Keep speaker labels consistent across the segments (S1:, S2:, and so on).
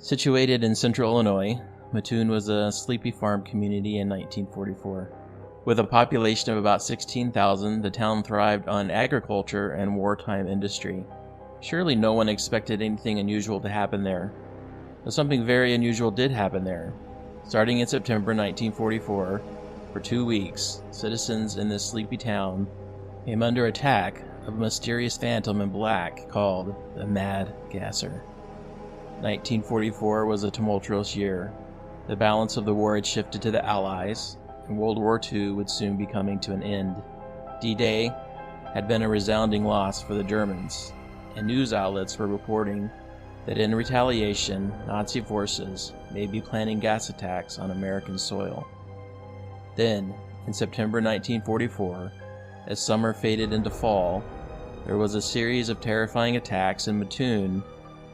S1: Situated in central Illinois, Mattoon was a sleepy farm community in 1944. With a population of about 16,000, the town thrived on agriculture and wartime industry. Surely no one expected anything unusual to happen there. But something very unusual did happen there. Starting in September 1944, for 2 weeks, citizens in this sleepy town came under attack of a mysterious phantom in black called the Mad Gasser. 1944 was a tumultuous year. The balance of the war had shifted to the Allies, and World War II would soon be coming to an end. D-Day had been a resounding loss for the Germans, and news outlets were reporting that in retaliation, Nazi forces may be planning gas attacks on American soil. Then, in September 1944, as summer faded into fall, there was a series of terrifying attacks in Mattoon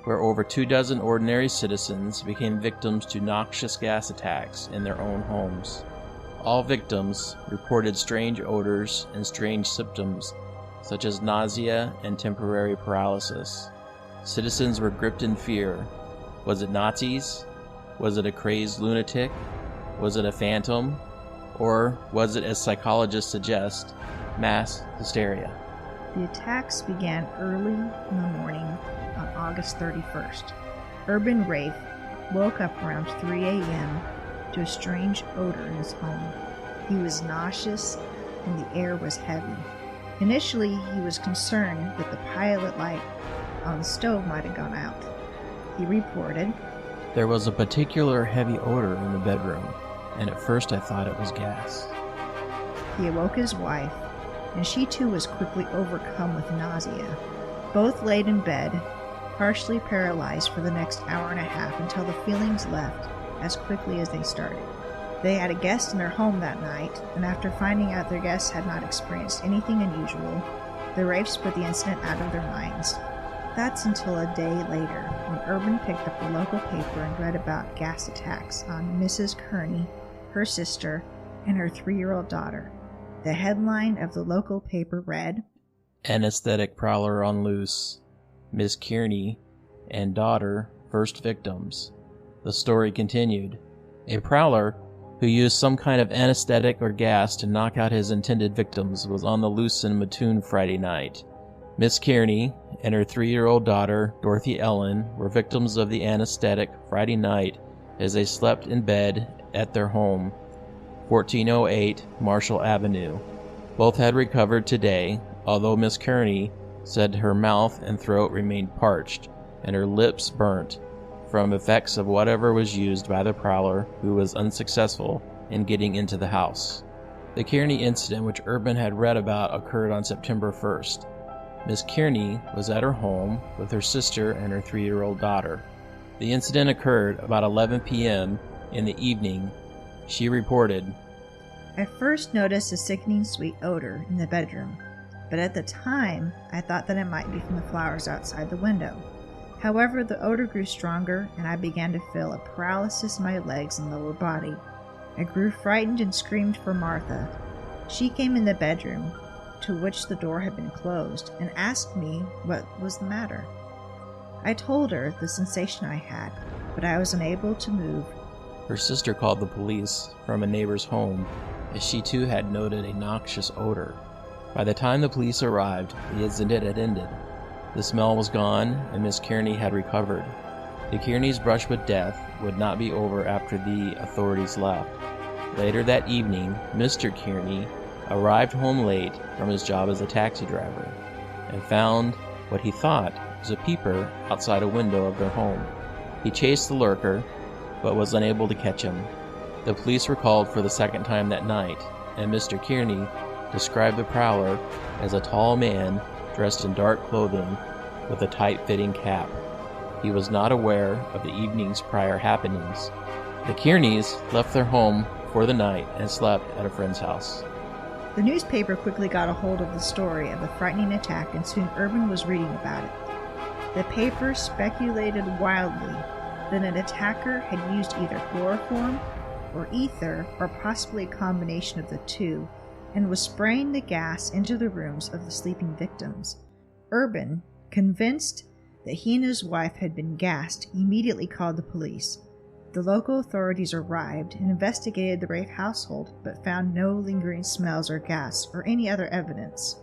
S1: where over 24 ordinary citizens became victims to noxious gas attacks in their own homes. All victims reported strange odors and strange symptoms, such as nausea and temporary paralysis. Citizens were gripped in fear. Was it Nazis? Was it a crazed lunatic? Was it a phantom? Or was it, as psychologists suggest, mass hysteria?
S2: The attacks began early in the morning on August 31st. Urban Raef woke up around 3 a.m. to a strange odor in his home. He was nauseous and the air was heavy. Initially, he was concerned that the pilot light on the stove might have gone out. He reported,
S1: "There was a particular heavy odor in the bedroom, and at first I thought it was gas."
S2: He awoke his wife, and she too was quickly overcome with nausea. Both laid in bed, partially paralyzed for the next hour and a half until the feelings left as quickly as they started. They had a guest in their home that night, and after finding out their guests had not experienced anything unusual, the Raefs put the incident out of their minds. That's until a day later, when Urban picked up the local paper and read about gas attacks on Mrs. Kearney, her sister, and her 3-year-old daughter. The headline of the local paper read, "Anesthetic Prowler on Loose. Miss Kearney and Daughter First Victims." The story continued. A prowler who used some kind of anesthetic or gas to knock out his intended victims was on the loose in Mattoon Friday night. Miss Kearney and her 3-year-old daughter, Dorothy Ellen, were victims of the anesthetic Friday night as they slept in bed at their home, 1408 Marshall Avenue. Both had recovered today, although Miss Kearney said her mouth and throat remained parched and her lips burnt from effects of whatever was used by the prowler, who was unsuccessful in getting into the house. The Kearney incident, which Urban had read about, occurred on September 1st. Miss Kearney was at her home with her sister and her 3-year-old daughter. The incident occurred about 11 p.m. in the evening. She reported, "I first noticed a sickening sweet odor in the bedroom, but at the time I thought that it might be from the flowers outside the window. However, the odor grew stronger and I began to feel a paralysis in my legs and lower body. I grew frightened and screamed for Martha. She came in the bedroom, to which the door had been closed, and asked me what was the matter. I told her the sensation I had, but I was unable to move."
S1: Her sister called the police from a neighbor's home, as she too had noted a noxious odor. By the time the police arrived, the incident had ended. The smell was gone, and Miss Kearney had recovered. The Kearneys' brush with death would not be over after the authorities left. Later that evening, Mr. Kearney arrived home late from his job as a taxi driver, and found what he thought was a peeper outside a window of their home. He chased the lurker, but was unable to catch him. The police were called for the second time that night, and Mr. Kearney described the prowler as a tall man dressed in dark clothing with a tight-fitting cap. He was not aware of the evening's prior happenings. The Kearneys left their home for the night and slept at a friend's house.
S2: The newspaper quickly got a hold of the story of the frightening attack, and soon Urban was reading about it. The paper speculated wildly that an attacker had used either chloroform or ether, or possibly a combination of the two, and was spraying the gas into the rooms of the sleeping victims. Urban, convinced that he and his wife had been gassed, he immediately called the police. The local authorities arrived and investigated the Raef household, but found no lingering smells or gas or any other evidence.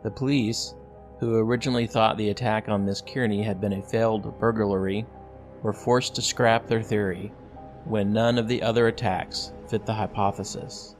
S1: The police, who originally thought the attack on Miss Kearney had been a failed burglary, were forced to scrap their theory when none of the other attacks fit the hypothesis.